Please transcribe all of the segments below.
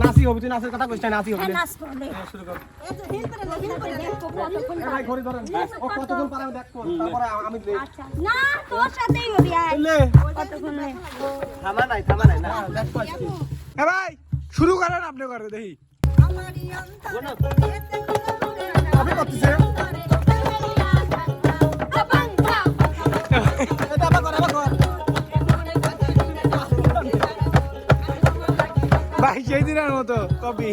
নাচি হবে, তুই নাচের কথা কইছ না, নাচি হবে। শুরু কর। ভাই ঘড়ি ধরেন, ও কতক্ষণ পারে আমি দেখব, তারপরে আমি আচ্ছা না তোর সাথেই হবে আয় কতক্ষণ থামা নাই না দেখো আজকে। এ ভাই শুরু করেন, আপনি করে দেখি। আপনি করতেছে এটা আবার কর। ভাই সেই দিনের মতো কপি।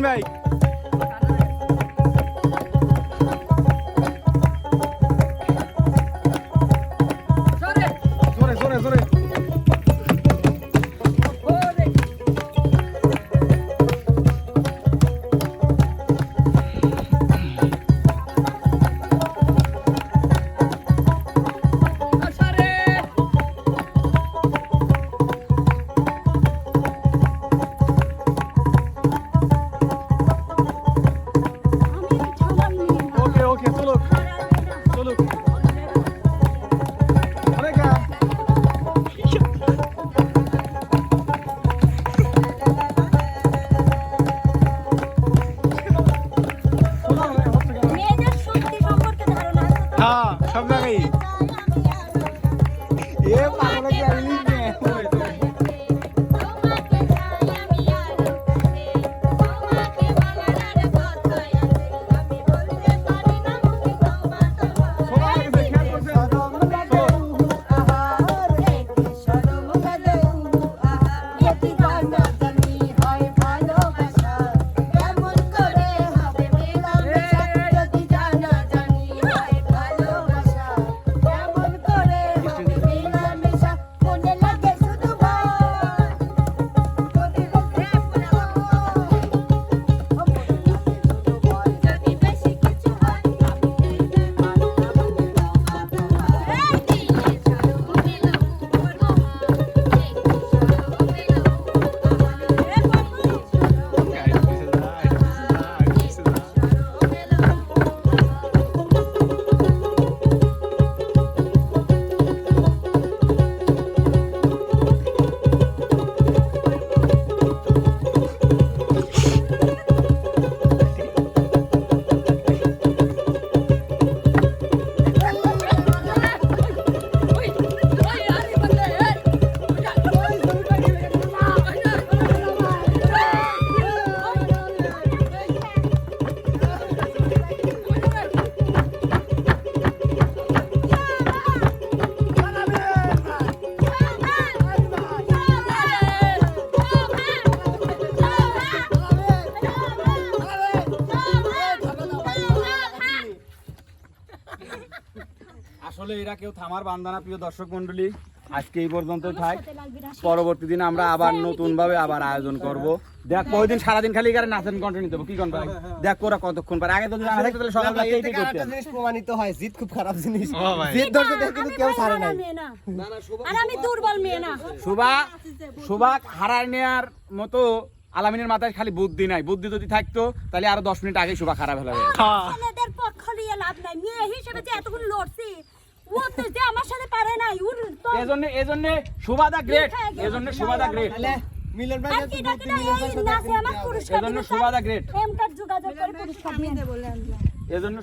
ভাই জোরে জোরে জোরে আমি ছাড়াম নিয়ে না ওকে ওকে চলো চলো আরে গা মেয়েদের শক্তি সম্পর্কে ধারণা আছে তো? হ্যাঁ সব জায়গায় এ পাগল কি আইলি নে আসলে এরা কেউ থামার বান্দানা প্রিয় দর্শক মন্ডলী আজকে এই পর্যন্ত থাক পরবর্তী দিন আমরা আবার নতুন ভাবে আবার আয়োজন করব দেখ কয়দিন সারাদিন খালি করে নাচেন কন্টিনিউ দেবো কি কোন ভাই দেখ ওরা কতক্ষণ পারে আগে তো জানা থাকতো তাহলে সকাল থেকে এইটাই করতে একটা জিনিস প্রমাণিত হয় জিত খুব খারাপ জিনিস ও ভাই জিত ধরতে দেখে কিন্তু কেউ ছাড়ে নাই মেয়ে না। আর আমি দুর্বল মেয়ে না সুবাক হারায় নেয়ার মতো আলামিনের মাথায় খালি বুদ্ধি নাই বুদ্ধি যদি থাকতো তাহলে আরো 10 মিনিট আগে সুবাক খারাপ হয়ে যাবে ছেলেদের পক্ষ নিয়ে লাভ নাই মেয়ে হিসেবে যে এতগুলো লড়ছি ও তো যে আমার সাথে পারে নাই ওর তো এজন্য সুবাদা গ্রেট এজন্য সুবাদা গ্রেট মিলন ভাই আর কি ডাকি না এই নাচে আমার পুরস্কার এজন্য দিবে সুবাদা গ্রেট এমকার যোগাযোগ করে পুরস্কার দিবেন এজন্য